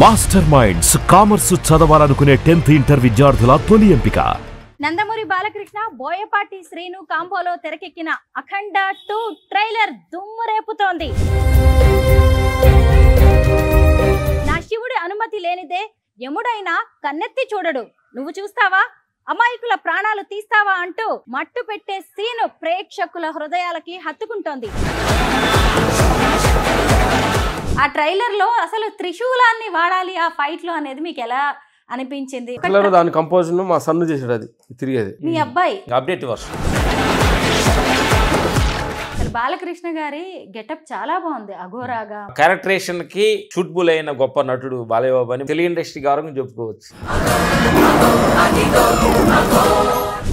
Master minds commerce చదవాలనుకునే 10th inter విద్యార్థుల తొలి ఎంపిక. నందమూరి బాలకృష్ణ బోయపాటి శ్రీను కాంబోలో తెరకెక్కిన అఖండ 2 ట్రైలర్ దుమ్ము రేపుతోంది. నా శివుడి అనుమతి లేనిదే యముడైనా కన్నెత్తి చూడడు, నువ్వు చూస్తావా, అమాయకుల ప్రాణాలు తీస్తావా అంటూ మట్టు పెట్టే సీను ప్రేక్షకుల హృదయాలకి హత్తుకుంటోంది. ఆ ట్రైలర్ లో అసలు త్రిశూలాన్ని వాడాలి ఆ ఫైట్ లో అనేది మీకు ఎలా అనిపించింది? దాని కంపోజిషన్ మా సన్ను చేసాడు, అది తిరిగేది మీ అబ్బాయి అప్డేట్ వర్షన్. బాలకృష్ణ గారి గెటప్ చాలా బాగుంది, అఘోరాగా. క్యారెక్టరేషన్ కి సూటబుల్ అయిన గొప్ప నటుడు బాలయ్య బాబు అని తెలుగు ఇండస్ట్రీ గౌరవం చెప్పుకోవచ్చు.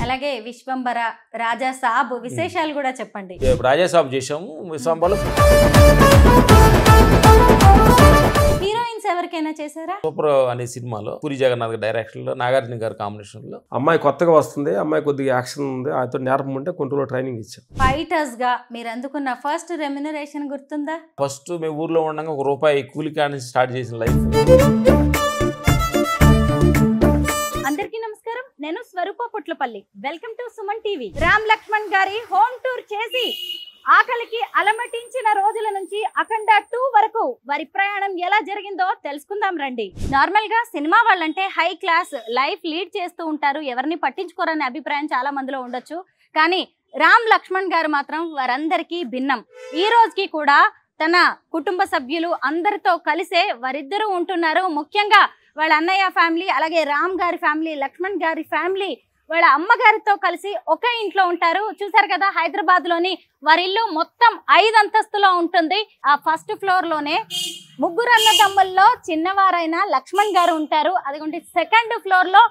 అలాగే విశ్వంబర, రాజా సాబ్ విశేషాలు కూడా చెప్పండి. రాజా సాబ్ చేసాము, విశ్వంబర. హీరోయిన్స్ ఎవరికైనా చేశారా? సూపర్ అనే సినిమాలో పూరి జగన్నాథ్ డైరెక్షన్ లో, నాగార్జున గారి కాంబినేషన్ లో. అమ్మాయి కొత్తగా వస్తుంది, అమ్మాయి కొద్దిగా యాక్షన్ ఉంది, ఆయనతో నేర్పం ఉంటే కొంటూలో ట్రైనింగ్ ఇచ్చాం. ఫైటర్స్ గా మీరు అందుకున్న ఫస్ట్ రెమ్యునరేషన్ గుర్తుందా? ఫస్ట్ మేము ఊర్లో ఉండగా ₹1 కూలి కాడి స్టార్ట్ చేసిన లైఫ్. అందరికీ నమస్కారం, నేను Swaroopa Putlapalli. Welcome to Suman TV. Ram Lakshman గారి హోమ్ టూర్ చేసి ఆకలికి అలమటించిన రోజుల నుంచి అఖండ 2 వరకు వారి ప్రయాణం ఎలా జరిగిందో తెలుసుకుందాం రండి. నార్మల్ గా సినిమా వాళ్ళంటే హై క్లాస్ లైఫ్ లీడ్ చేస్తూ ఉంటారు, ఎవరిని పట్టించుకోరనే అభిప్రాయం చాలా మందిలో ఉండొచ్చు. కానీ రామ్ లక్ష్మణ్ గారు మాత్రం వారందరికీ భిన్నం. ఈ రోజుకి కూడా తన కుటుంబ సభ్యులు అందరితో కలిసే వారిద్దరూ ఉంటున్నారు. ముఖ్యంగా వాళ్ళ అన్నయ్య ఫ్యామిలీ, అలాగే రామ్ గారి ఫ్యామిలీ, లక్ష్మణ్ గారి ఫ్యామిలీ వాళ్ళ అమ్మగారితో కలిసి ఒకే ఇంట్లో ఉంటారు. చూసారు కదా, హైదరాబాద్ లోని వారి ఇల్లు మొత్తం 5 అంతస్తులో ఉంటుంది. ఆ ఫస్ట్ ఫ్లోర్ లోనే ముగ్గురు అన్నదమ్ముల్లో చిన్నవారైన లక్ష్మణ్ గారు ఉంటారు. అదిగోండి సెకండ్ ఫ్లోర్ లో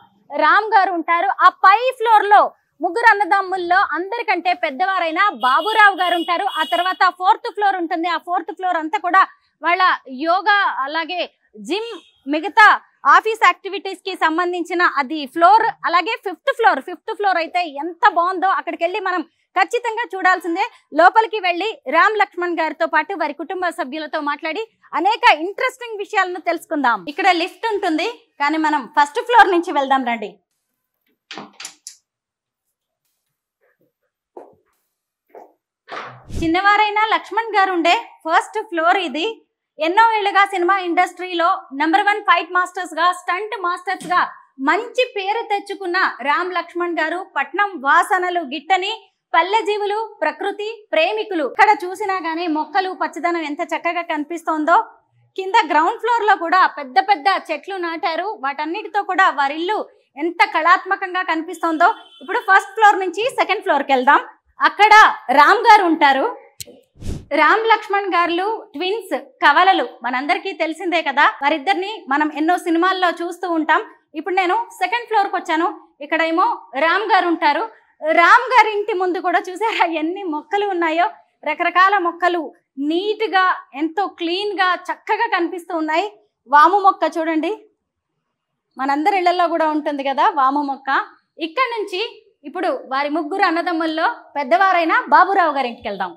రామ్ గారు ఉంటారు. ఆ పై ఫ్లోర్ లో ముగ్గురు అన్నదమ్ముల్లో అందరికంటే పెద్దవారైన బాబురావు గారు ఉంటారు. ఆ తర్వాత 4th ఫ్లోర్ ఉంటుంది. ఆ 4th ఫ్లోర్ అంతా కూడా వాళ్ళ యోగా, అలాగే జిమ్, మిగతా ఆఫీస్ యాక్టివిటీస్ కి సంబంధించిన అది ఫ్లోర్. అలాగే 5th ఫ్లోర్ అయితే ఎంత బాగుందో, అక్కడికి వెళ్ళి మనం ఖచ్చితంగా చూడాల్సిందే. లోపలికి వెళ్ళి రామ్ లక్ష్మణ్ గారితో పాటు వారి కుటుంబ సభ్యులతో మాట్లాడి అనేక ఇంట్రెస్టింగ్ విషయాలను తెలుసుకుందాం. ఇక్కడ లిఫ్ట్ ఉంటుంది, కానీ మనం ఫస్ట్ ఫ్లోర్ నుంచి వెళ్దాం రండి. చిన్నవారైన లక్ష్మణ్ గారు ఉండే ఫస్ట్ ఫ్లోర్ ఇది. ఎన్నో ఏళ్లుగా సినిమా ఇండస్ట్రీలో నంబర్ 1 ఫైట్ మాస్టర్స్ గా, స్టంట్ మాస్టర్స్ గా మంచి పేరు తెచ్చుకున్న రామ్ లక్ష్మణ్ గారు పట్నం వాసనలు గిట్టని పల్లె జీవులు, ప్రకృతి ప్రేమికులు. ఇక్కడ చూసినా గానీ మొక్కలు, పచ్చదనం ఎంత చక్కగా కనిపిస్తోందో. కింద గ్రౌండ్ ఫ్లోర్ లో కూడా పెద్ద పెద్ద చెట్లు నాటారు. వాటన్నిటితో కూడా వారిల్లు ఎంత కళాత్మకంగా కనిపిస్తోందో. ఇప్పుడు ఫస్ట్ ఫ్లోర్ నుంచి సెకండ్ ఫ్లోర్ కి వెళ్దాం. అక్కడ రామ్ గారు ఉంటారు. రామ్ లక్ష్మణ్ గారు ట్విన్స్, కవలలు, మనందరికీ తెలిసిందే కదా. వారిద్దరిని మనం ఎన్నో సినిమాల్లో చూస్తూ ఉంటాం. ఇప్పుడు నేను సెకండ్ ఫ్లోర్ కి వచ్చాను. ఇక్కడ ఏమో రామ్ గారు ఉంటారు. రామ్ గారి ఇంటి ముందు కూడా చూసారా ఎన్ని మొక్కలు ఉన్నాయో. రకరకాల మొక్కలు నీట్ గా, ఎంతో క్లీన్ గా, చక్కగా కనిపిస్తూ ఉన్నాయి. వాము మొక్క చూడండి, మనందరి ఇళ్లలో కూడా ఉంటుంది కదా వాము మొక్క. ఇక్కడ నుంచి ఇప్పుడు వారి ముగ్గురు అన్నదమ్ముల్లో పెద్దవారైన బాబురావు గారి ఇంటికి వెళ్దాం.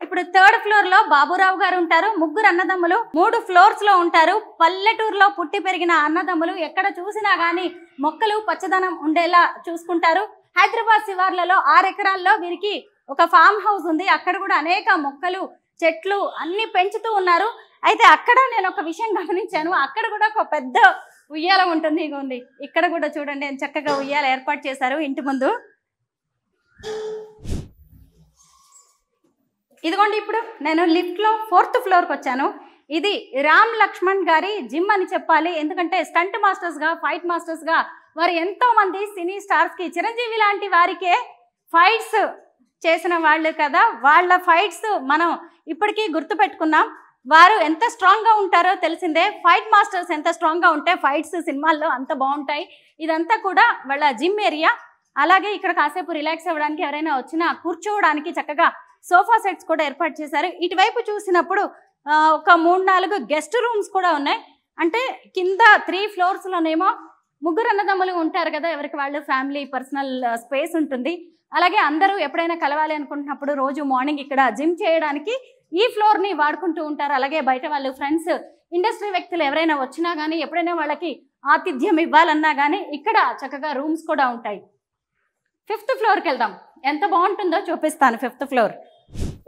ఇప్పుడు 3rd ఫ్లోర్ లో బాబురావు గారు ఉంటారు. ముగ్గురు అన్నదమ్ములు 3 ఫ్లోర్స్ లో ఉంటారు. పల్లెటూరులో పుట్టి పెరిగిన అన్నదమ్ములు ఎక్కడ చూసినా గానీ మొక్కలు, పచ్చదనం ఉండేలా చూసుకుంటారు. హైదరాబాద్ శివార్లలో 6 ఎకరాల్లో వీరికి ఒక ఫామ్ హౌస్ ఉంది. అక్కడ కూడా అనేక మొక్కలు, చెట్లు అన్ని పెంచుతూ ఉన్నారు. అయితే అక్కడ నేను ఒక విషయం గమనించాను, అక్కడ కూడా ఒక పెద్ద ఉయ్యాల ఉంటుంది. ఇగోండి, ఇక్కడ కూడా చూడండి చక్కగా ఉయ్యాల ఏర్పాటు చేశారు ఇంటి ముందు. ఇదిగోండి, ఇప్పుడు నేను లిఫ్ట్ లో 4th ఫ్లోర్ కి వచ్చాను. ఇది రామ్ లక్ష్మణ్ గారి జిమ్ అని చెప్పాలి. ఎందుకంటే స్టంట్ మాస్టర్స్ గా, ఫైట్ మాస్టర్స్ గా వారు ఎంతో మంది సినీ స్టార్స్ కి, చిరంజీవి లాంటి వారికే ఫైట్స్ చేసిన వాళ్ళు కదా. వాళ్ళ ఫైట్స్ మనం ఇప్పటికీ గుర్తు పెట్టుకున్నాం. వారు ఎంత స్ట్రాంగ్ గా ఉంటారో తెలిసిందే. ఫైట్ మాస్టర్స్ ఎంత స్ట్రాంగ్ గా ఉంటే ఫైట్స్ సినిమాల్లో అంత బాగుంటాయి. ఇదంతా కూడా వాళ్ళ జిమ్ ఏరియా. అలాగే ఇక్కడ కాసేపు రిలాక్స్ అవ్వడానికి, ఎవరైనా వచ్చినా కూర్చోవడానికి చక్కగా సోఫా సెట్స్ కూడా ఏర్పాటు చేశారు. ఇటువైపు చూసినప్పుడు ఒక 3-4 గెస్ట్ రూమ్స్ కూడా ఉన్నాయి. అంటే కింద 3 ఫ్లోర్స్ లోనేమో ముగ్గురు అన్నదమ్ములు ఉంటారు కదా, ఎవరికి వాళ్ళు ఫ్యామిలీ పర్సనల్ స్పేస్ ఉంటుంది. అలాగే అందరూ ఎప్పుడైనా కలవాలి అనుకుంటున్నప్పుడు రోజు మార్నింగ్ ఇక్కడ జిమ్ చేయడానికి ఈ ఫ్లోర్ ని వాడుకుంటూ ఉంటారు. అలాగే బయట వాళ్ళు ఫ్రెండ్స్ ఇండస్ట్రీ వ్యక్తులు ఎవరైనా వచ్చినా కానీ ఎప్పుడైనా వాళ్ళకి ఆతిథ్యం ఇవ్వాలన్నా కానీ ఇక్కడ చక్కగా రూమ్స్ కూడా ఉంటాయి. 5th ఫ్లోర్కి వెళ్దాం, ఎంత బాగుంటుందో చూపిస్తాను. 5th ఫ్లోర్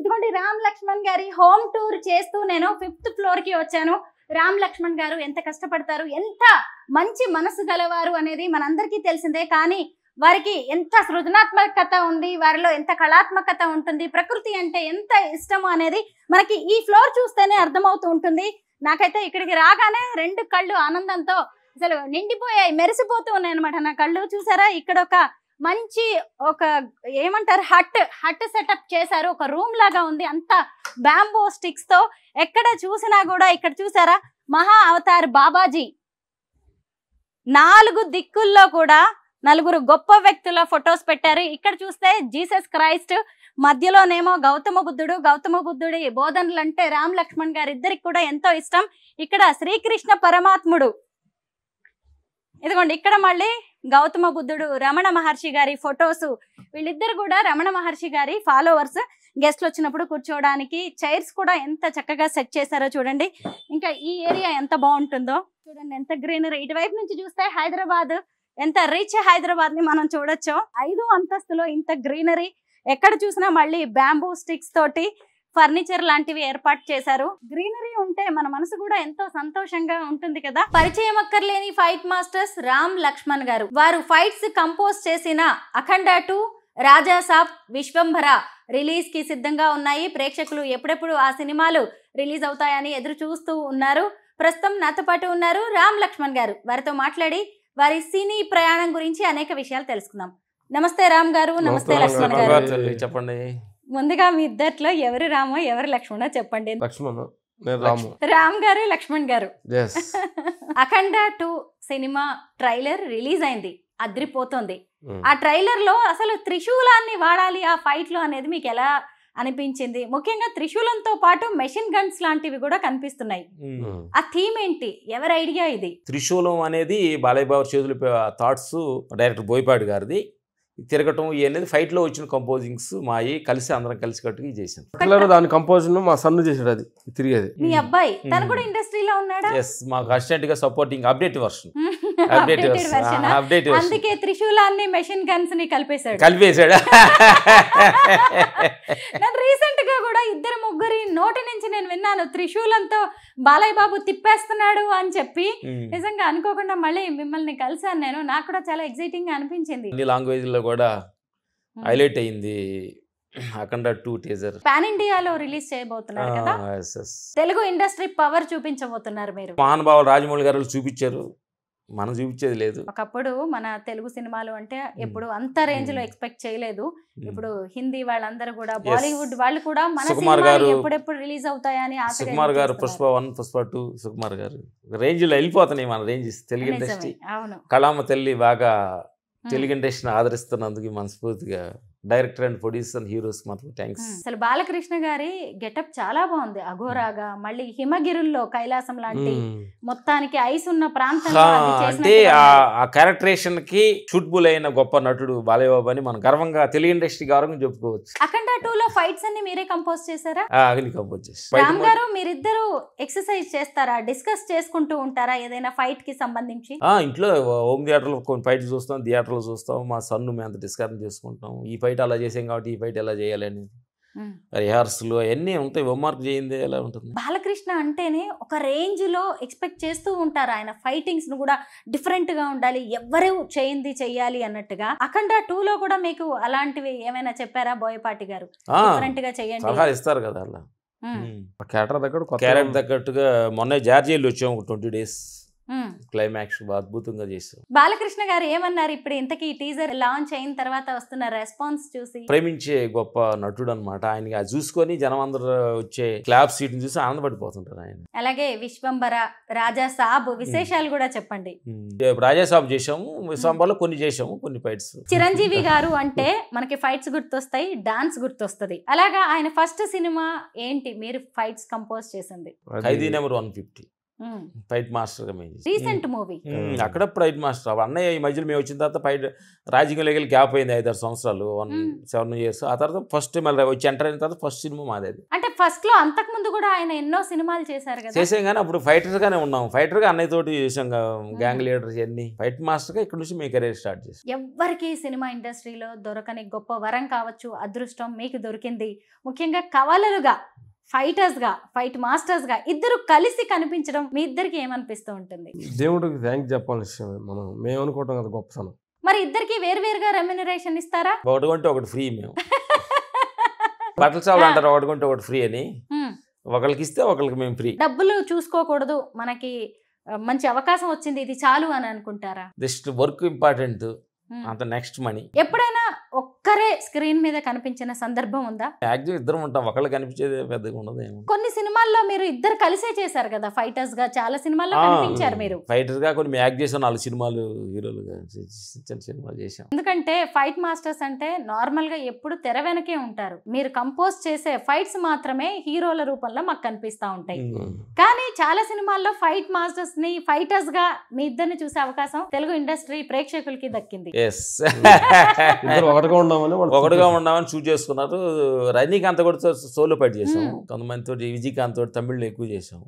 ఇదిగోండి. రామ్ లక్ష్మణ్ గారి హోమ్ టూర్ చేస్తూ నేను 5th ఫ్లోర్కి వచ్చాను. రామ్ లక్ష్మణ్ గారు ఎంత కష్టపడతారు, ఎంత మంచి మనసు గలవారు అనేది మనందరికీ తెలిసిందే. కానీ వారికి ఎంత సృజనాత్మకత ఉంది, వారిలో ఎంత కళాత్మకత ఉంటుంది, ప్రకృతి అంటే ఎంత ఇష్టము అనేది మనకి ఈ ఫ్లోర్ చూస్తేనే అర్థమవుతూ ఉంటుంది. నాకైతే ఇక్కడికి రాగానే 2 కళ్ళు ఆనందంతో అసలు నిండిపోయాయి, మెరిసిపోతూ ఉన్నాయి అనమాట నా కళ్ళు. చూసారా, ఇక్కడ ఒక ఏమంటారు హట్ సెటప్ చేశారు, ఒక రూమ్ లాగా ఉంది, అంత బ్యాంబో స్టిక్స్ తో. ఎక్కడ చూసినా కూడా ఇక్కడ చూసారా మహా అవతార్ బాబాజీ, 4 దిక్కుల్లో కూడా 4 గొప్ప వ్యక్తుల ఫొటోస్ పెట్టారు. ఇక్కడ చూస్తే జీసస్ క్రైస్ట్, మధ్యలోనేమో గౌతమ బుద్ధుడి బోధనలు అంటే రామ్ లక్ష్మణ్ గారు ఇద్దరికి కూడా ఎంతో ఇష్టం. ఇక్కడ శ్రీకృష్ణ పరమాత్ముడు, ఇదిగోండి ఇక్కడ మళ్ళీ గౌతమ బుద్ధుడు, రమణ మహర్షి గారి ఫొటోస్. వీళ్ళిద్దరు కూడా రమణ మహర్షి గారి ఫాలోవర్స్. గెస్ట్లు వచ్చినప్పుడు కూర్చోవడానికి చైర్స్ కూడా ఎంత చక్కగా సెట్ చేశారో చూడండి. ఇంకా ఈ ఏరియా ఎంత బాగుంటుందో చూడండి, ఎంత గ్రీనరీ. ఇటువైపు నుంచి చూస్తే హైదరాబాద్, ఎంత రిచ్ హైదరాబాద్ ని మనం చూడొచ్చు. 5వ అంతస్తులో ఇంత గ్రీనరీ, ఎక్కడ చూసినా మళ్ళీ బ్యాంబూ స్టిక్స్ తోటి ఫర్నిచర్ లాంటివి ఏర్పాటు చేశారు. గ్రీనరీ ఉంటే మన మనసు కూడా ఎంతో సంతోషంగా ఉంటుంది కదా. పరిచయం అక్కర్లేని ఫైట్ మాస్టర్స్ రామ్ లక్ష్మణ్ గారు. వారు ఫైట్స్ కంపోజ్ చేసిన అఖండ 2, రాజా సాబ్, విశ్వంభర రిలీజ్ కి సిద్ధంగా ఉన్నాయి. ప్రేక్షకులు ఎప్పుడెప్పుడు ఆ సినిమాలు రిలీజ్ అవుతాయని ఎదురు చూస్తూ ఉన్నారు. ప్రస్తుతం నాతో పాటు ఉన్నారు రామ్ లక్ష్మణ్ గారు. వారితో మాట్లాడి వారి సినీ ప్రయాణం గురించి అనేక విషయాలు తెలుసుకుందాం. నమస్తే రామ్ గారు. నమస్తే లక్ష్మణ్ గారు. చెప్పండి. ముందుగా మీ ఇద్దరిలో ఎవరు రామో ఎవరు లక్ష్మణో చెప్పండి. రామ్ గారు, లక్ష్మణ్ గారు. అఖండ 2 సినిమా ట్రైలర్ రిలీజ్ అయింది, అద్రిపోతుంది. ఆ ట్రైలర్ లో అసలు త్రిశూలాన్ని వాడాలి ఆ ఫైట్ లో అనేది మీకు ఎలా అనిపించింది? ముఖ్యంగా త్రిశూలంతో పాటు మెషిన్ గన్స్ లాంటివి కూడా కనిపిస్తున్నాయి. ఆ థీమ్ ఏంటి, ఎవరి ఐడియా ఇది? త్రిశూలం అనేది బాలయ్య బాబు చేతులు థాట్స్ డైరెక్టర్ బోయపాటి గారిది. తిరగటం అనేది ఫైట్ లో వచ్చిన కంపోజింగ్స్ మాయి కలిసి అందరం కలిసి కట్టుకు చేసాం. దాని కంపోజిషన్ మా సన్ను చేసాడు, అది తిరిగేది. మీ అబ్బాయి తను కూడా ఇండస్ట్రీలో ఉన్నాడా? ఎస్, మాకు అసిస్టెంట్ గా సపోర్టింగ్ అప్డేట్ వర్షన్. అందుకే త్రిశూలాన్ని మెషిన్ గన్స్ ని కలిపేశాడు. రీసెంట్ గా కూడా 2-3 నోటి నుంచి నేను విన్నాను, త్రిశూలంతో బాలయ్య బాబు తిప్పేస్తున్నాడు అని చెప్పి. నిజంగా అనుకోకుండా మళ్ళీ మిమ్మల్ని కలిసాను నేను. నాకు కూడా చాలా ఎక్సైటింగ్ గా అనిపించింది. అన్ని లాంగ్వేజ్ లో కూడా హైలైట్ అయింది. అఖండ 2 టీజర్ పాన్ ఇండియాలో రిలీజ్ చేయబోతున్నారు కదా. తెలుగు ఇండస్ట్రీ పవర్ చూపించబోతున్నారు మీరు. మహానుభావులు రాజమౌళి గారు చూపించారు, మనం చూపించేది లేదు. ఒకప్పుడు మన తెలుగు సినిమాలు అంటే ఎప్పుడు అంత రేంజ్ లో ఎక్స్పెక్ట్ చేయలేదు. ఇప్పుడు హిందీ వాళ్ళందరూ కూడా, బాలీవుడ్ వాళ్ళు కూడా మన సినిమాలు ఎప్పుడెప్పుడు రిలీజ్ అవుతాయని ఆశ. సుకుమార్ గారు పుష్ప 1, పుష్ప 2, సుకుమార్ గారు రేంజ్ లో వెళ్ళిపోతున్నాయి మన రేంజ్. తెలుగు ఇండస్ట్రీ కళామ తల్లి బాగా తెలుగు ఇండస్ట్రీని ఆదరిస్తున్నందుకు మనస్ఫూర్తిగా డైరెక్టర్ అండ్ ప్రొడ్యూసర్ హీరోస్ మాత్రం థ్యాంక్స్. అసలు బాలకృష్ణ గారి గెటప్ చాలా బాగుంది, అఘోరాగా. మళ్ళీ హిమగిరుల్లో కైలాసం లాంటి మొత్తానికి ఐస్ ఉన్న ప్రాంతంలో అంటే ఆ క్యారెక్టరేషన్ కి సూటబుల్ అయిన గొప్ప నటుడు బాలయ్య బాబు అని మనం గర్వంగా తెలుగు ఇండస్ట్రీ గౌరవంగా చెప్పుకోవచ్చు. అఖండ 2 లో ఫైట్స్ అన్ని మీరే కంపోజ్ చేశారా? కంపోజ్ చేసి. రామ్ గారు, మీరిద్దరు ఎక్సర్సైజ్ చేస్తారా, డిస్కస్ చేసుకుంటూ ఉంటారా ఏదైనా ఫైట్ కి సంబంధించి? ఇంట్లో హోమ్ థియేటర్ లో కొన్ని ఫైట్ చూస్తాం, థియేటర్ లో చూస్తాం. మా సన్ను మేము అంత డిస్కషన్ చేసుకుంటాం. ఈ ఫైట్ అలా చేసాం కాబట్టి ఈ ఫైట్ ఎలా చేయాలని రిహార్సల్ అవన్నీ ఉంటాయి. హోంవర్క్ చేయింది ఎలా ఉంటుంది. బాలకృష్ణ అంటేనే ఒక రేంజ్ లో ఎక్స్పెక్ట్ చేస్తూ ఉంటారు. ఆయన ఫైటింగ్స్ ను కూడా డిఫరెంట్ గా ఉండాలి, ఎవ్వరూ చేయింది చెయ్యాలి అన్నట్టుగా. అఖండ 2 లో కూడా మీకు అలాంటివి ఏమైనా చెప్పారా బోయపాటి గారు? డిఫరెంట్ గా చేయండి సలహా ఇస్తారు కదా అలా. క్యారెక్టర్ తగ్గట్టుగా మొన్న జార్జీలు వచ్చాము 20 days. క్లైమాక్స్ అద్భుతంగా చేశారు. బాలకృష్ణ గారు ఏమన్నారు ఇప్పుడు ఇంతకీ టీజర్ లాంచ్ అయిన తర్వాత వస్తున్న రెస్పాన్స్ చూసి? ప్రేమించే గొప్ప నటుడు అనమాట. ఆయన చూసుకొని జనం అందరూ వచ్చే క్లాప్ సీట్ చూసి ఆనందపడిపోతుంటారు ఆయన. అలాగే విశ్వంబర, రాజా సాబ్ విశేషాలు కూడా చెప్పండి. రాజా సాబ్ చేసాము, విశ్వంబరలో కొన్ని చేసాము, కొన్ని ఫైట్స్. చిరంజీవి గారు అంటే మనకి ఫైట్స్ గుర్తొస్తాయి, డాన్స్ గుర్తొస్తుంది. అలాగా ఆయన ఫస్ట్ సినిమా ఏంటి మీరు ఫైట్స్ కంపోజ్ చేసింది? ఖైదీ నెంబర్ 150. ఫైట్ మాస్టర్గా మేము రీసెంట్ మూవీ అక్కడ ఫైట్ మాస్టర్ అన్నయ్య ఈ మధ్యలో మేము వచ్చిన తర్వాత ఫైట్ రాజకీయంలోకి వెళ్ళి గ్యాప్ అయింది 5-6 సంవత్సరాలు 7 years. ఆ తర్వాత ఫస్ట్ మళ్ళీ వచ్చి ఎంటర్ అయిన తర్వాత ఫస్ట్ సినిమా మాది అది. అంటే ఫస్ట్ లో అంతకు ముందు కూడా ఆయన ఎన్నో సినిమాలు చేశారు కదా. చేసాం కానీ అప్పుడు ఫైటర్గానే ఉన్నాం. ఫైటర్గా అన్నయ్య తోటి చేసాం గ్యాంగ్ లీడర్స్ అన్ని. ఫైట్ మాస్టర్గా ఇక్కడ నుంచి మీ కెరీర్ స్టార్ట్ చేసాం. ఎవ్వరికి సినిమా ఇండస్ట్రీలో దొరకని గొప్ప వరం కావచ్చు, అదృష్టం మీకు దొరికింది. ముఖ్యంగా కవలలుగా, ఫైటర్స్గా, ఫైట్ మాస్టర్స్గా ఇద్దరు కలిసి కనిపించడం మీ ఇద్దరికి ఏమనిపిస్తూ ఉంటుంది? దేవుడికి థ్యాంక్ చెప్పాల్సిన విషయం మనం మేము అనుకోవటం కదా గొప్పతనం. మరి ఇద్దరికి వేరువేరుగా రెమ్యునరేషన్ ఇస్తారా? ఒకటి కొంటే ఒకటి ఫ్రీ. మేము బట్టల షాపులు అంటారు ఒకటి కొంటే ఒకటి ఫ్రీ అని. ఒకరికి ఇస్తే ఒకరికి మేము ఫ్రీ. డబ్బులు చూసుకోకూడదు, మనకి మంచి అవకాశం వచ్చింది ఇది చాలు అని అనుకుంటారా? జస్ట్ వర్క్ ఇంపార్టెంట్, అంత నెక్స్ట్ మనీ. ఎప్పుడైనా ఒక్కరే స్క్రీన్ మీద కనిపించిన సందర్భం ఉందా? యాక్చువల్ ఇద్దరం ఉంటాం, ఒకళ్ళు కనిపించేది పెద్దగా ఉండదు. కొన్ని సినిమాల్లో మీరు ఇద్దరు కలిసే చేశారు కదా ఫైటర్స్ గా, చాలా సినిమాల్లో కనిపించారు మీరు. ఫైటర్స్ గా కొన్ని యాక్ట్ చేసాం, 4 సినిమాలు హీరోలుగా చిన్న సినిమాలు చేసాం. ఎందుకంటే ఫైట్ మాస్టర్స్ అంటే నార్మల్ గా ఎప్పుడు తెర వెనకే ఉంటారు. మీరు కంపోజ్ చేసే ఫైట్స్ మాత్రమే హీరోల రూపంలో మాకు కనిపిస్తా ఉంటాయి. కానీ చాలా సినిమాల్లో ఫైట్ మాస్టర్స్ ని ఫైటర్స్ గా మీ ఇద్దరిని చూసే అవకాశం తెలుగు ఇండస్ట్రీ ప్రేక్షకులకి దక్కింది. ఒకటిగా ఉండామని చూస్ చేసుకున్నారు. రజనీకాంత్ కూడా సోలో ఫైట్ చేసాం, కొంతమంది తోటి విజయకాంత్ తోటి తమిళ్లో ఎక్కువ చేసాం.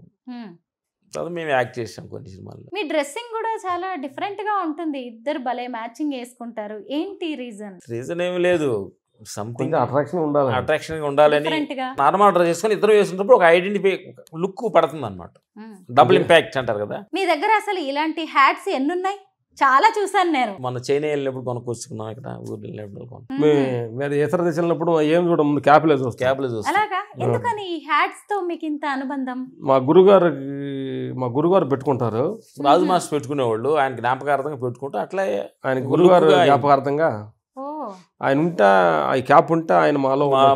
మేము యాక్ట్ చేసాం కొన్ని సినిమాల్లో. మీ డ్రెస్సింగ్ కూడా చాలా డిఫరెంట్ గా ఉంటుంది, ఇద్దరు భలే మ్యాచింగ్ వేసుకుంటారు. ఏంటి రీజన్? రీజన్ ఏమి లేదు, సంథింగ్ అట్రాక్షన్ ఉండాలని నార్మల్ డ్రెస్ చేసుకుని ఇద్దరు వేసుకున్నప్పుడు ఒక ఐడెంటిఫై లుక్ పడుతుంది అన్నమాట. డబుల్ ఇంపాక్ట్ అంటారు కదా. మీ దగ్గర అసలు ఇలాంటి హ్యాట్స్ ఎన్ని ఉన్నాయి? చాలా చూసాను నేను. మన చైనా వెళ్ళినప్పుడు కొనుక్కొచ్చుకున్నాం, ఇక్కడ ఊరు వెళ్ళినప్పుడు ఇతర దేశం వెళ్ళినప్పుడు ఏం చూడం, ముందు క్యాప్లే చూస్తాం. అలాగా? ఎందుకని ఈ హ్యాట్స్ తో మీకు ఇంత అనుబంధం? మా గురుగారు పెట్టుకుంటారు, రాజు మాస్టర్ పెట్టుకునేవాళ్ళు. ఆయన జ్ఞాపకార్థంగా పెట్టుకుంటూ అట్లా ఆయన గురుగారు జ్ఞాపకార్థంగా ఆయన ఉంటా, ఆ క్యాప్ ఉంటే ఆయన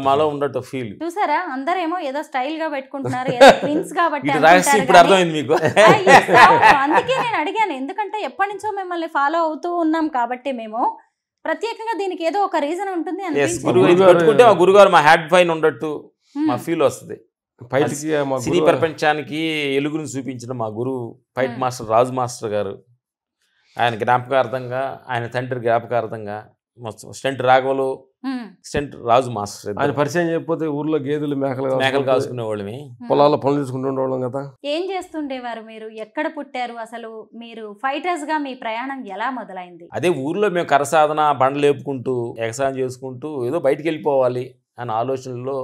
మాలో ఉండటం ఫీల్. చూసారా, అందరేమో ఏదో స్టైల్ గా పెట్టుకుంటున్నారు, ప్రిన్స్ కాబట్టి. ఇప్పుడు అర్థమైంది మీకు. అందుకే నేను అడిగాను, ఎందుకంటే ఎప్పటి నుంచో మిమ్మల్ని ఫాలో అవుతూ ఉన్నాం కాబట్టి మేము ప్రత్యేకంగా దీనికి ఏదో ఒక రీజన్ ఉంటుంది. పెట్టుకుంటే మా గురుగారు మా హ్యాడ్ పైన ఉండట్టు మా ఫీల్ వస్తుంది. సినీ ప్రపంచానికి ఎలుగును చూపించిన మా గురువు ఫైట్ మాస్టర్ రాజు మాస్టర్ గారు, ఆయన జ్ఞాపకార్థంగా, ఆయన తండ్రి జ్ఞాపకార్థంగా స్టెంట్ రాఘవలు, స్టెంట్ రాజు మాస్టర్. ఆయన పరిచయం చేయకపోతే ఊర్లో గేదెలు మేకలు కాసుకునే వాళ్ళమి, పొలాల్లో పనులు చేసుకుంటూ ఉండేవాళ్ళం కదా. ఏం చేస్తుండేవారు మీరు? ఎక్కడ పుట్టారు? అసలు మీరు ఫైటర్స్ గా మీ ప్రయాణం ఎలా మొదలైంది? అదే ఊర్లో మేము కరసాధన బండలు లేపుకుంటూ ఎగసాయం చేసుకుంటూ ఏదో బయటికి వెళ్ళిపోవాలి అనే ఆలోచనలో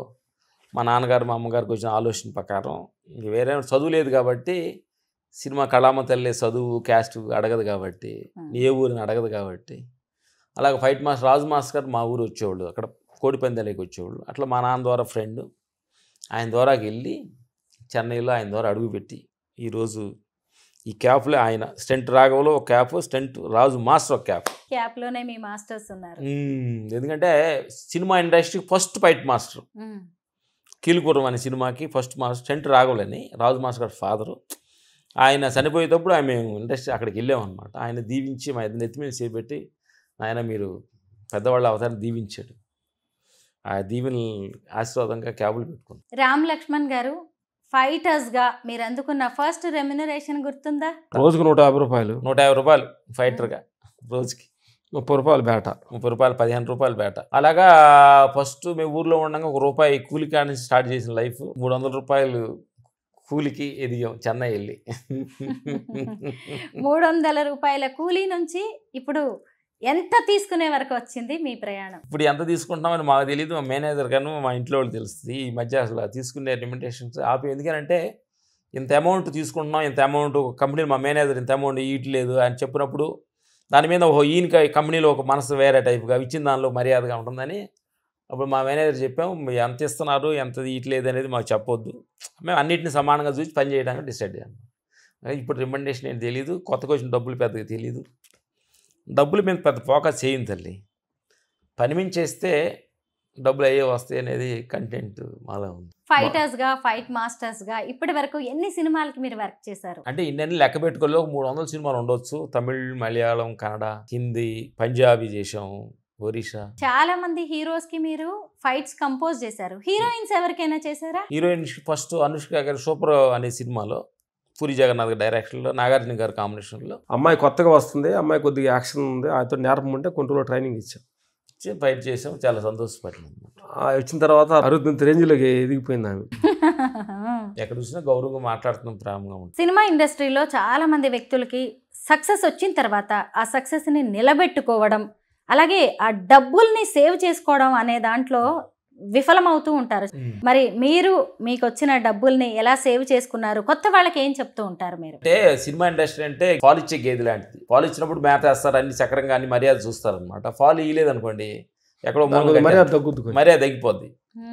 మా నాన్నగారు మా అమ్మగారికి వచ్చిన ఆలోచన ప్రకారం, వేరే చదువు లేదు కాబట్టి, సినిమా కళామ తల్లి చదువు క్యాస్ట్ అడగదు కాబట్టి, ఏ ఊరిని అడగదు కాబట్టి, అలాగే ఫైట్ మాస్టర్ రాజు మాస్టర్ గారు మా ఊరు వచ్చేవాళ్ళు, అక్కడ కోడిపందాలకి వచ్చేవాళ్ళు. అట్లా మా నాన్న ద్వారా ఫ్రెండ్, ఆయన ద్వారాకి వెళ్ళి చెన్నైలో ఆయన ద్వారా అడుగుపెట్టి ఈరోజు ఈ క్యాప్లో ఆయన స్టెంట్ రాఘవలో ఒక క్యాప్, స్టెంట్ రాజు మాస్టర్ ఒక క్యాప్లోనే మీ మాస్టర్స్ ఉన్నారు. ఎందుకంటే సినిమా ఇండస్ట్రీకి ఫస్ట్ ఫైట్ మాస్టర్ కీలుకూరం అనే సినిమాకి ఫస్ట్ మాస్టర్ స్టెంట్ రాఘవలని, రాజు మాస్టర్ గారి ఫాదరు. ఆయన చనిపోయేటప్పుడు ఆయన మేము ఇండస్ట్రీ అక్కడికి వెళ్ళామన్నమాట. ఆయన దీవించి మా ఇద్దరు నెత్తి మీద చేపెట్టి, ఆయన మీరు పెద్దవాళ్ళ అవతారం దీవించాడు. ఆ దీవెన ఆశీర్వాదంగా క్యాబులు పెట్టుకున్నాం. రామ్ లక్ష్మణ్ గారు, ఫైటర్స్ గా మీరు అందుకున్న ఫస్ట్ రెమ్యునరేషన్ గుర్తుందా? రోజుకు 150 రూపాయలు. 150 రూపాయలు ఫైటర్గా, రోజుకి 30 రూపాయలు బేట, 30 రూపాయలు, 15 రూపాయలు బేట. అలాగా ఫస్ట్ మేము ఊర్లో ఉండగా ₹1 కూలి కాడ నుంచి స్టార్ట్ చేసిన లైఫ్ 300 రూపాయలు కూలికి ఎదిగాం చెన్నై వెళ్ళి. 300 రూపాయల కూలీ నుంచి ఇప్పుడు ఎంత తీసుకునే వరకు వచ్చింది మీ ప్రయాణం? ఇప్పుడు ఎంత తీసుకుంటున్నామని మాకు తెలియదు, మా మేనేజర్ గాను మా ఇంట్లో వాళ్ళు తెలుస్తుంది. ఈ మధ్య అసలు తీసుకునే లిమిటేషన్స్ ఆపి, ఎందుకంటే ఇంత అమౌంట్ తీసుకుంటున్నాం, ఇంత అమౌంట్ కంపెనీ మా మేనేజర్ ఇంత అమౌంట్ ఇవ్వట్లేదు అని చెప్పినప్పుడు దాని మీద ఈయనకి కంపెనీలో ఒక మనసు వేరే టైప్గా ఇచ్చిన దానిలో మర్యాదగా ఉంటుందని అప్పుడు మా మేనేజర్ చెప్పాము, ఎంత ఇస్తున్నారు ఎంత ఇవ్వట్లేదు అనేది మాకు చెప్పొద్దు, మేము అన్నింటినీ సమానంగా చూసి పని చేయడానికి డిసైడ్ అయ్యాము. ఇప్పుడు రికమెండేషన్ ఏంటి తెలియదు, కొత్తగా వచ్చిన డబ్బులు పెద్దగా తెలియదు, డబ్బుల మీద పెద్ద ఫోకస్ చేయండి తల్లి, పని మీద చేస్తే డబ్బులు అయ్యే వస్తాయి అనేది కంటెంట్ మాలో ఉంది. ఫైటర్స్ గా, ఫైట్ మాస్టర్స్ గా ఇప్పటి వరకు ఎన్ని సినిమాలకి మీరు వర్క్ చేశారు? అంటే ఇన్ని లెక్క పెట్టుకోలే 300 సినిమాలు ఉండొచ్చు. తమిళ్, మలయాళం, కన్నడ, హిందీ, పంజాబీ చేసాం, ఒరిస్సా. చాలా మంది హీరోస్ కి మీరు ఫైట్స్ కంపోజ్ చేశారు. హీరోయిన్స్ ఎవరికైనా చేశారా? హీరోయిన్ ఫస్ట్ అనుష్క గారి సూపర్ అనే సినిమాలో పూరి జగన్నాథ్ డైరెక్షన్లో, నాగార్జున గారి కాంబినేషన్లో. అమ్మాయి కొత్తగా వస్తుంది, అమ్మాయి కొద్దిగా యాక్షన్ ఉంది, ఆయనతో నేర్పం ఉంటే కొన్ని రోజులు ట్రైనింగ్ ఇచ్చాం, ఫైట్ చేసాం, చాలా సంతోషపడ్డాం. వచ్చిన తర్వాత అరుదంత రేంజ్లోకి ఎదిగిపోయింది ఆమె. ఎక్కడ చూసినా గౌరవంగా మాట్లాడుతున్నాం, ప్రేమగా ఉంటుంది. సినిమా ఇండస్ట్రీలో చాలా మంది వ్యక్తులకి సక్సెస్ వచ్చిన తర్వాత ఆ సక్సెస్ని నిలబెట్టుకోవడం, అలాగే ఆ డబ్బుల్ని సేవ్ చేసుకోవడం అనే దాంట్లో విఫలమవుతూ ఉంటారు. మరి మీరు మీకు వచ్చిన డబ్బుల్ని ఎలా సేవ్ చేసుకున్నారు? కొత్త వాళ్ళకి ఏం చెప్తూ ఉంటారు మీరు? అంటే సినిమా ఇండస్ట్రీ అంటే పాలు ఇచ్చే గేదె లాంటిది. పాలు ఇచ్చినప్పుడు మేత వేస్తారు, అన్ని చక్రంగా అన్ని మర్యాద చూస్తారు అనమాట. పాలు ఇయ్యలేదు అనుకోండి, ఎక్కడో మర్యాద తగ్గిపోద్ది.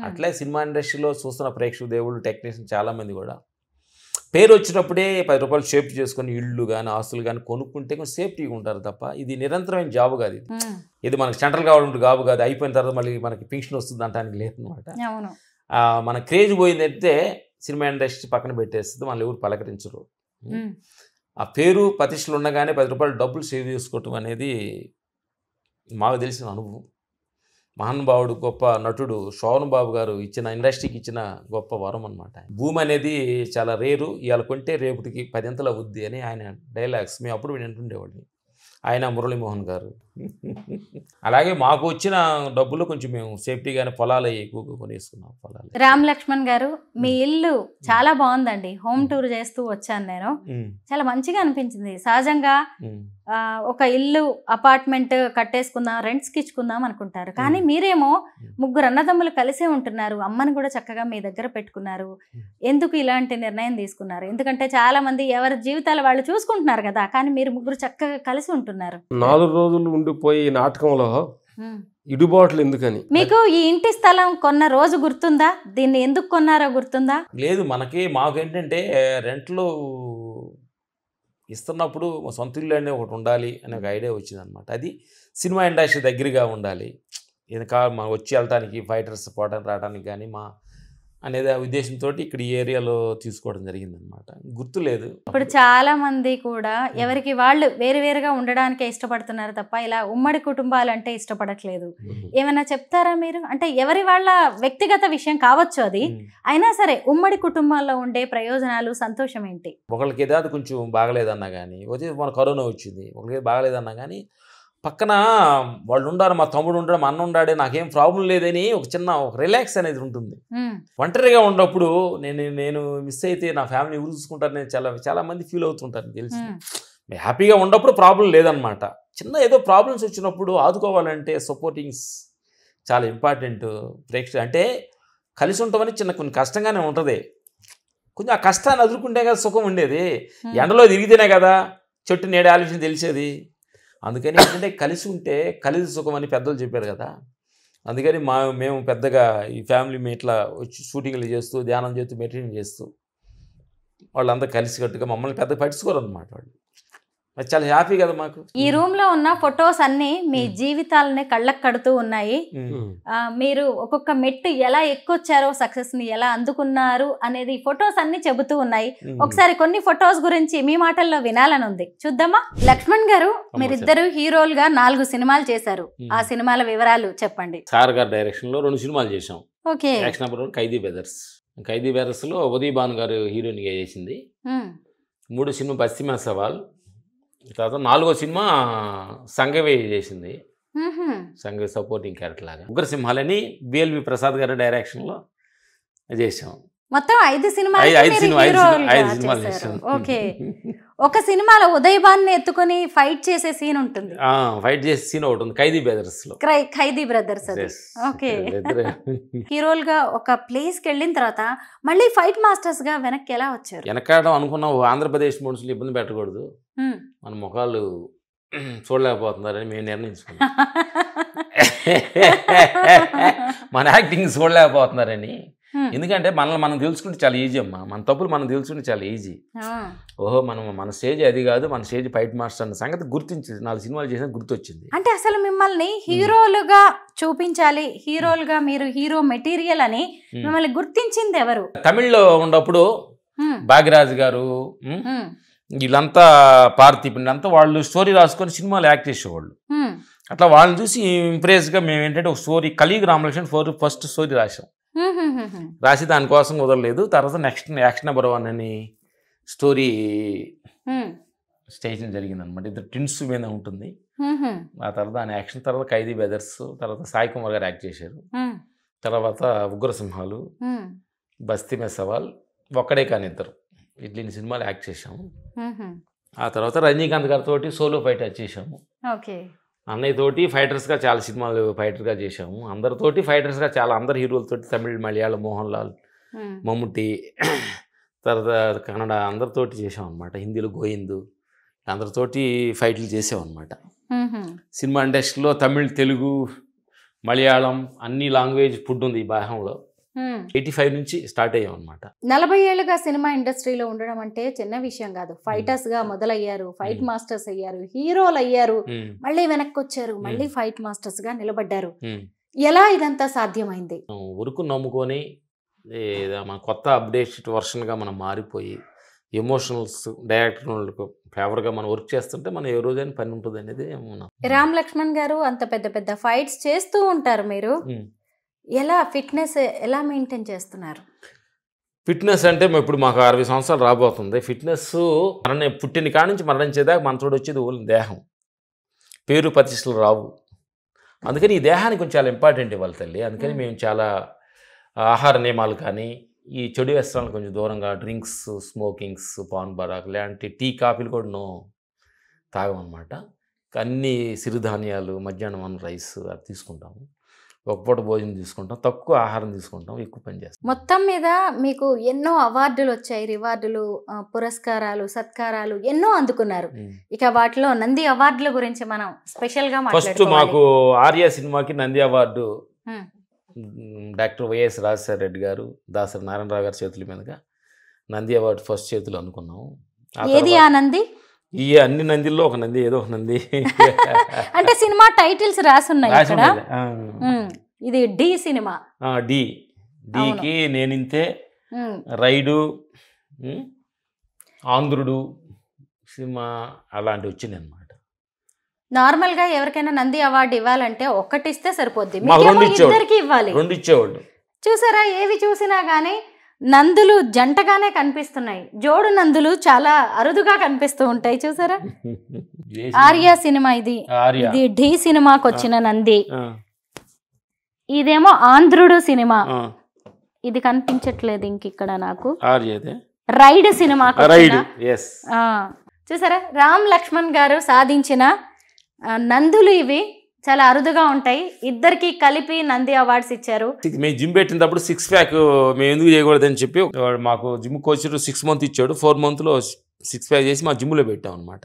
అట్లే సినిమా ఇండస్ట్రీలో చూస్తున్న ప్రేక్షక దేవుళ్ళు, టెక్నీషియన్ చాలా మంది కూడా పేరు వచ్చినప్పుడే 10 రూపాయలు సేఫ్టీ చేసుకుని ఇళ్ళు కానీ ఆస్తులు కానీ కొనుక్కుంటే కొంచెం సేఫ్టీగా ఉంటారు తప్ప, ఇది నిరంతరమైన జాబ్ కాదు. ఇది మనకి సెంట్రల్ గవర్నమెంట్ జాబ్ కాదు, అయిపోయిన తర్వాత మళ్ళీ మనకి పెన్షన్ వస్తుంది అంటానికి లేదనమాట. మన క్రేజ్ పోయిందంటే సినిమా ఇండస్ట్రీ పక్కన పెట్టేస్తుంది, మనల్ని ఎవరు పలకరించరు. ఆ పేరు ప్రతిష్టలు ఉండగానే 10 రూపాయలు డబ్బులు సేవ్ చేసుకోవటం అనేది మాకు తెలిసిన అనుభవం. మహానుభావుడు, గొప్ప నటుడు శోభన్ బాబు గారు ఇచ్చిన, ఇండస్ట్రీకి ఇచ్చిన గొప్ప వరం అనమాట. భూమి అనేది చాలా రేరు, ఇవాళ కొంటే రేపటికి 10 అవుద్ది అని ఆయన డైలాగ్స్ మేము అప్పుడు వింటుండేవాడిని. ఆయన మురళీమోహన్ గారు. అలాగే మాకు వచ్చిన డబ్బులు కొంచెం మేము సేఫ్టీగానే పొలాలు ఎక్కువగా కొనేసుకున్నాం. పొలాలు. రామ్ లక్ష్మణ్ గారు, మీ ఇల్లు చాలా బాగుందండి. హోమ్ టూర్ చేస్తూ వచ్చాను నేను, చాలా మంచిగా అనిపించింది. సహజంగా ఒక ఇల్లు అపార్ట్మెంట్ కట్టేసుకుందాం, రెంట్స్కి ఇచ్చుకుందాం అనుకుంటారు, కానీ మీరేమో 3 అన్నదమ్ములు కలిసే ఉంటున్నారు, అమ్మని కూడా చక్కగా మీ దగ్గర పెట్టుకున్నారు. ఎందుకు ఇలాంటి నిర్ణయం తీసుకున్నారు? ఎందుకంటే చాలా మంది ఎవరి జీవితాలు వాళ్ళు చూసుకుంటున్నారు కదా, కానీ మీరు 3 చక్కగా కలిసి ఉంటున్నారు. 4 రోజులు ఉండిపోయి నాటకంలో ఇడుబాట్లు ఎందుకని? మీకు ఈ ఇంటి స్థలం కొన్న రోజు గుర్తుందా? దీన్ని ఎందుకు కొన్నారో గుర్తుందా? లేదు, మాకేంటంటే రెంట్లు ఇస్తున్నప్పుడు సొంత ఇల్లు అనే ఒకటి ఉండాలి అనే ఒక ఐడియా వచ్చింది అనమాట. అది సినిమా ఇండస్ట్రీ దగ్గరగా ఉండాలి, ఎందుక మనం వచ్చి వెళ్ళటానికి ఫైటర్స్ పోవడానికి రావడానికి కానీ అనేది ఉద్దేశంతో ఇక్కడ ఈ ఏరియాలో తీసుకోవడం జరిగిందనమాట. గుర్తులేదు. ఇప్పుడు చాలా మంది కూడా ఎవరికి వాళ్ళు వేరువేరుగా ఉండడానికే ఇష్టపడుతున్నారు తప్ప ఇలా ఉమ్మడి కుటుంబాలు అంటే ఇష్టపడట్లేదు. ఏమైనా చెప్తారా మీరు? అంటే ఎవరి వాళ్ళ వ్యక్తిగత విషయం కావచ్చు అది, అయినా సరే ఉమ్మడి కుటుంబాల్లో ఉండే ప్రయోజనాలు, సంతోషం ఏంటి? ఒకరికి ఏదో కొంచెం బాగలేదన్నా కానీ, మన కరోనా వచ్చింది, ఒకరికి బాగలేదన్నా కానీ పక్కన వాళ్ళు ఉండారు, మా తమ్ముడు ఉండాడు, మా అన్న ఉండాడే, నాకేం ప్రాబ్లం లేదని ఒక రిలాక్స్ అనేది ఉంటుంది. ఒంటరిగా ఉన్నప్పుడు నేను మిస్ అయితే నా ఫ్యామిలీ ఎవరు చూసుకుంటారు, నేను చాలా మంది ఫీల్ అవుతుంటారు తెలిసి. హ్యాపీగా ఉన్నప్పుడు ప్రాబ్లం లేదనమాట. ఏదో ప్రాబ్లమ్స్ వచ్చినప్పుడు ఆదుకోవాలంటే సపోర్టింగ్స్ చాలా ఇంపార్టెంట్. అంటే కలిసి ఉంటామని కొన్ని కష్టంగానే ఉంటుంది, కొంచెం ఆ కష్టాన్ని ఎదుర్కొంటే కదా సుఖం ఉండేది. ఎండలో తిరిగితేనే కదా చెట్టు నీడ ఆలోచన తెలిసేది. అందుకని ఏంటంటే కలిసి ఉంటే కలిసి సుఖం అని పెద్దలు చెప్పారు కదా. అందుకని మేము పెద్దగా ఈ ఫ్యామిలీ ఇట్లా వచ్చి షూటింగ్లు చేస్తూ, ధ్యానం చేస్తూ, మెడిటేషన్ చేస్తూ వాళ్ళంతా కలిసికట్టుగా మమ్మల్ని పెద్ద పట్టించుకోరు అనమాట. వాళ్ళు చాలా హ్యాపీ కదా మాకు. ఈ రూమ్ లో ఉన్న ఫొటోస్ అన్ని మీ జీవితాలని కళ్ళకు కడుతూ ఉన్నాయి. మీరు ఒక్కొక్క మెట్టు ఎలా ఎక్కొచ్చారో, సక్సెస్ ని ఎలా అందుకున్నారు అనేది ఫొటోస్ అన్ని చెబుతూ ఉన్నాయి. ఒకసారి కొన్ని ఫొటోస్ గురించి మీ మాటల్లో వినాలని ఉంది, చూద్దామా? లక్ష్మణ్ గారు, మీరిద్దరు హీరోలుగా 4 సినిమాలు చేశారు. ఆ సినిమాల వివరాలు చెప్పండి. సార్ గారి డైరెక్షన్ లో 2 సినిమాలు చేశాం. ఓకే. యాక్షన్ నెంబర్ 1 ఖైదీ బ్రదర్స్ లో ఉదయ్ భాను గారు హీరోయిన్ గా చేసింది. 3 సినిమా పశ్చిమ సవాల్, తర్వాత 4వ సినిమా సంగవే చేసింది, సంగవే సపోర్టింగ్ క్యారెక్టర్ లాగా. ఉగ్రసింహాలని బిఎల్వి ప్రసాద్ గారి డైరెక్షన్లో చేసాం. మొత్తం 5 సినిమాలు చేశాం. ఓకే. ఒక సినిమాలో ఉదయ్ భాన్ ఎత్తుకొని ఫైట్ చేసే సీన్ ఉంటుంది, ఫైట్ చేసే సీన్ ఒకటి ఉంది ఖైదీ బ్రదర్స్ లో. ఖైదీ బ్రదర్స్ అది. ఓకే. హీరోలుగా ఒక ప్లేస్ కి వెళ్ళిన తర్వాత మళ్ళీ ఫైట్ మాస్టర్స్ గా వెనక్కి ఎలా వచ్చారు? వెనకాడడం అనుకున్నాం, ఆంధ్రప్రదేశ్ మనుషులు ఇబ్బంది పెట్టకూడదు, మన ముఖాలు చూడలేకపోతున్నారని మేము నిర్ణయించుకున్నాం. మన యాక్టింగ్ చూడలేకపోతున్నారని. ఎందుకంటే మనల్ని మనం తెలుసుకుంటే చాలా ఈజీ అమ్మా, మన తప్పులు మనం తెలుసుకుంటే చాలా ఈజీ. ఓహో మన స్టేజ్ అది కాదు, మన స్టేజ్ ఫైట్ మాస్టర్ అన్న సంగతి గుర్తించి 4 సినిమాలు చేసిన గుర్తొచ్చింది. అంటే అసలు మిమ్మల్ని హీరోలుగా చూపించాలి, హీరోలుగా మీరు హీరో మెటీరియల్ అని మిమ్మల్ని గుర్తించింది ఎవరు? తమిళ్లో ఉన్నప్పుడు భాగ్యరాజ్ గారు, వీళ్ళంతా పార్థిపండి అంతా వాళ్ళు స్టోరీ రాసుకొని సినిమాలు యాక్ట్ చేసేవాళ్ళు. అట్లా వాళ్ళని చూసి ఇంప్రెస్గా మేము ఏంటంటే ఒక స్టోరీ కలియుగ రామలక్ష్మణ్ ఫస్ట్ స్టోరీ రాసాం. రాసి దానికోసం కుదరలేదు. తర్వాత నెక్స్ట్ యాక్షన్ నెంబర్ 1 అని స్టోరీ స్టేషన్ జరిగింది అనమాట. ఇద్దరు ట్విన్స్ మీద ఉంటుంది. ఆ తర్వాత ఆయన యాక్షన్ తర్వాత ఖైదీ బ్రదర్స్, తర్వాత సాయి కుమార్ గారు యాక్ట్ చేశారు, తర్వాత ఉగ్రసింహాలు, బస్తీ మే సవాల్, ఒక్కడే కానీ ఇద్దరు, ఇన్ని సినిమాలు యాక్ట్ చేశాము. ఆ తర్వాత రజనీకాంత్ గారితో సోలో ఫైట్ చేసాము. అన్నయ్య తోటి ఫైటర్స్గా చాలా సినిమాలు ఫైటర్గా చేసాము. అందరితోటి ఫైటర్స్గా చాలా, అందరు హీరోలతోటి, తమిళ్, మలయాళం, మోహన్ లాల్, మమ్ముట్టి, తర్వాత కన్నడ అందరితోటి చేసాం అనమాట. హిందీలో గోయిందు, అందరితోటి ఫైట్లు చేసాం అనమాట. సినిమా ఇండస్ట్రీలో తమిళ్, తెలుగు, మలయాళం అన్ని లాంగ్వేజ్ ఫుడ్ ఉంది ఈ భాగంలో. 85 నుంచి స్టార్ట్ అయ్యాం అనమాట. 40 ఏళ్ళుగా సినిమా ఇండస్ట్రీలో ఉండడం అంటే చిన్న విషయం కాదు. ఫైటర్స్ గా మొదలయ్యారు, ఫైట్ మాస్టర్స్ అయ్యారు, హీరోలు అయ్యారు, మళ్ళీ వెనక్కి వచ్చారు, మళ్ళీ ఫైట్ మాస్టర్స్ గా నిలబడ్డారు. ఎలా ఇదంతా సాధ్యమైంది? ఉరుకు నమ్ముకొని మన కొత్త అప్డేట్ వర్షన్గా మనం మారిపోయి ఎమోషనల్స్ డైరెక్టర్లకు ఫేవర్గా మనం వర్క్ చేస్తుంటే మనం ఏ రోజైనా పని ఉంటుంది అనేది. రామ్ లక్ష్మణ్ గారు అంత పెద్ద పెద్ద ఫైట్స్ చేస్తూ ఉంటారు, మీరు ఎలా ఫిట్నెస్ ఎలా మెయింటైన్ చేస్తున్నారు? ఫిట్నెస్ అంటే ఇప్పుడు మాకు 60 సంవత్సరాలు రాబోతుంది. ఫిట్నెస్ మరణ పుట్టిన కాడి నుంచి మరణించేదాకా మనతోడు వచ్చేది ఓన్లీ దేహం, పేరు ప్రతిష్టలు రావు. అందుకని ఈ దేహానికి కొంచెం చాలా ఇంపార్టెంట్ ఇవ్వాలి తల్లి. అందుకని మేము చాలా ఆహార నియమాలు కానీ, ఈ చెడు వ్యసనాలు కొంచెం దూరంగా, డ్రింక్స్, స్మోకింగ్స్, పాన్ బరాక్ లాంటి టీ, కాఫీలు కూడా తాగమన్నమాట. అన్ని సిరిధాన్యాలు, మధ్యాహ్నం రైస్ అది తీసుకుంటాము, ఒక పూట భోజనం తీసుకుంటాం, తక్కువ ఆహారం తీసుకుంటాం, ఎక్కువ పని చేస్తాం. మొత్తం మీద మీకు ఎన్నో అవార్డులు వచ్చాయి, రివార్డులు, పురస్కారాలు, సత్కారాలు ఎన్నో అందుకున్నారు. ఇక వాటిలో నంది అవార్డుల గురించి మనం స్పెషల్ గా ఫస్ట్ మాకు ఆర్య సినిమాకి Nandi award doctor YS Rajasekhara Reddy గారు, దాసరి నారాయణరావు గారి చేతుల మీదుగా నంది అవార్డు ఫస్ట్ చేతులు అనుకున్నాము. ఏది ఆ నంది? ఈ అన్ని నందిల్లో ఒక నంది, ఏదో ఒక నంది. అంటే సినిమా టైటిల్స్ రాసున్నాయి ఇక్కడ. ఇది డి సినిమా. డీకి నేనింతే, రైడు, ఆంధ్రుడు సినిమా అలాంటివి వచ్చింది అనమాట. నార్మల్ గా ఎవరికైనా నంది అవార్డు ఇవ్వాలంటే ఒక్కటి ఇస్తే సరిపోద్ది, ఇద్దరికి ఇవ్వాలి, రెండు ఇచ్చేవాళ్ళు. చూసారా, ఏవి చూసినా గానీ నందులు జంటగానే కనిపిస్తున్నాయి, జోడు నందులు చాలా అరుదుగా కనిపిస్తూ ఉంటాయి. చూసారా, ఆర్య సినిమా ఇది, ఇది ఢీ సినిమాకి వచ్చిన నంది, ఇదేమో ఆంధ్రుడు సినిమా, ఇది కనిపించట్లేదు ఇంక ఇక్కడ నాకు, రైడ్ సినిమా. చూసారా, రామ్ లక్ష్మణ్ గారు సాధించిన నందులు ఇవి చాలా అరుదుగా ఉంటాయి. ఇద్దరికి కలిపి నంది అవార్డ్స్ ఇచ్చారు. మేము జిమ్ పెట్టినప్పుడు 6 ప్యాక్ మేము ఎందుకు చేయకూడదని చెప్పి మాకు జిమ్ కోచ్ 6 మంత్ ఇచ్చాడు. 4 మంత్లో 6 ప్యాక్ చేసి మా జిమ్లో పెట్టాం అనమాట.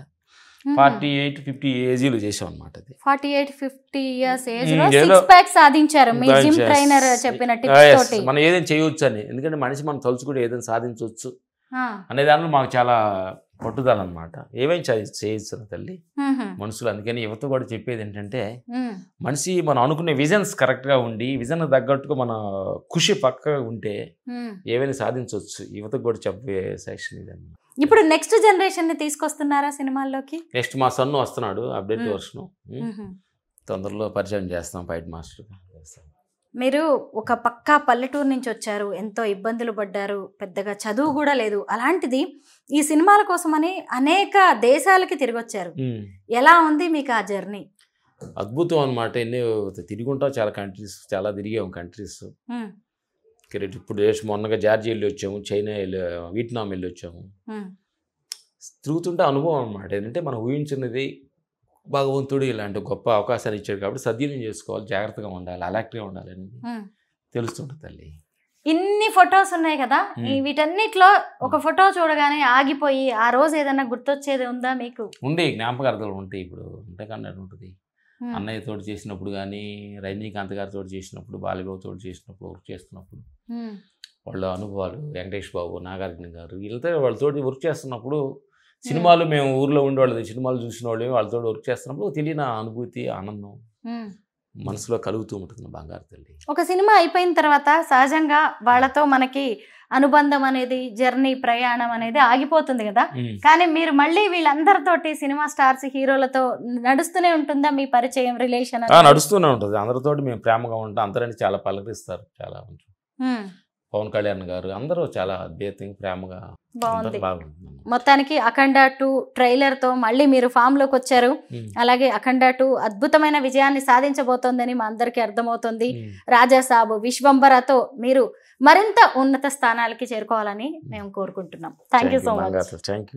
48-50 ఏజీలు చేసాం అనమాట. 48-50 ఇయర్స్ ఏజ్ లో 6 ప్యాక్ సాధించారు మీ జిమ్ ట్రైనర్ చెప్పిన టిప్స్ తోటి. మనం ఏదైనా చేయొచ్చు అని, ఎందుకంటే మనిషి మనం తలుచుకుంటే ఏదైనా సాధించవచ్చు అనే దానిలో మాకు చాలా పట్టుదల అనమాట. ఏమైనా చేయొచ్చు తల్లి మనుషులు. అందుకని యువత కూడా చెప్పేది ఏంటంటే, మనిషి మనం అనుకునే విజన్స్ కరెక్ట్గా ఉండి, విజన్ తగ్గట్టుగా మన కృషి పక్కగా ఉంటే ఏమైనా సాధించవచ్చు. యువతకు కూడా చెప్పే సెక్షన్ ఇది అన్నమాట. ఇప్పుడు నెక్స్ట్ జనరేషన్ ని తీసుకొస్తున్నారా సినిమాల్లోకి? నెక్స్ట్ మా సన్ను వస్తున్నాడు, అప్డేట్ వర్షన్, తొందరలో పరిచయం చేస్తాం, ఫైట్ మాస్టర్ చేస్తాం. మీరు ఒక పక్కా పల్లెటూరు నుంచి వచ్చారు, ఎంతో ఇబ్బందులు పడ్డారు, పెద్దగా చదువు కూడా లేదు, అలాంటిది ఈ సినిమాల కోసమని అనేక దేశాలకి తిరిగి వచ్చారు. ఎలా ఉంది మీకు ఆ జర్నీ? అద్భుతం అనమాట. ఎన్ని తిరిగి ఉంటాం, చాలా కంట్రీస్, చాలా తిరిగాము కంట్రీస్. ఇప్పుడు మొన్నగా జార్జియా వెళ్ళి వచ్చాము, చైనా వెళ్ళి, వియట్నాం వెళ్ళి వచ్చాము. తిరుగుతుంటే అనుభవం అనమాట. ఏంటంటే మనం ఊహించినది భగవంతుడు ఇలాంటి గొప్ప అవకాశాలు ఇచ్చాడు కాబట్టి సద్వినియోగం చేసుకోవాలి, జాగ్రత్తగా ఉండాలి, అలర్ట్గా ఉండాలి అనేది తెలుస్తుంటుంది తల్లి. ఇన్ని ఫొటోస్ ఉన్నాయి కదా, వీటన్నిటిలో ఒక ఫోటో చూడగానే ఆగిపోయి ఆ రోజు ఏదైనా గుర్తొచ్చేది ఉందా మీకు? ఉండే జ్ఞాపకార్థాలు ఉంటాయి. ఇప్పుడు ఉంటే ఉంటుంది. అన్నయ్య తోటి చేసినప్పుడు కానీ, రజనీకాంత్ గారితో చేసినప్పుడు, బాలబాబు తోటి చేసినప్పుడు, వర్క్ చేస్తున్నప్పుడు వాళ్ళ అనుభవాలు, వెంకటేష్ బాబు, నాగార్జున గారు వీళ్ళతో వాళ్ళతోటి వర్క్ చేస్తున్నప్పుడు, సినిమాలు మేము ఊర్లో ఉండేవాళ్ళది, సినిమాలు చూసిన వాళ్ళు వాళ్ళతో వర్క్ చేస్తున్నప్పుడు తెలియని అనుభూతి, ఆనందం మనసులో కలుగుతూ ఉంటుంది. బంగారు తల్లి. ఒక సినిమా అయిపోయిన తర్వాత సహజంగా వాళ్ళతో మనకి అనుబంధం అనేది, జర్నీ, ప్రయాణం అనేది ఆగిపోతుంది కదా, కానీ మీరు మళ్ళీ వీళ్ళందరితోటి సినిమా స్టార్స్, హీరోలతో నడుస్తూనే ఉంటుందా మీ పరిచయం, రిలేషన్? నడుస్తూనే ఉంటుంది. అందరితోటి మేము ప్రేమగా ఉంటాం. అందరని చాలా పలకరిస్తారు, చాలా పవన్ కళ్యాణ్ గారు అందరూ చాలా అద్భుతంగా ప్రేమగా బాగుంది. బాగుంది. మొత్తానికి అఖండ 2 ట్రైలర్తో మళ్ళీ మీరు ఫామ్లోకి వచ్చారు. అలాగే అఖండ 2 అద్భుతమైన విజయాన్ని సాధించబోతోందని మా అందరికీ అర్థమవుతుంది. రాజాసాబ్, విశ్వంబరతో మీరు మరింత ఉన్నత స్థానాలకి చేరుకోవాలని మేము కోరుకుంటున్నాం. Thank you so much. Thank you.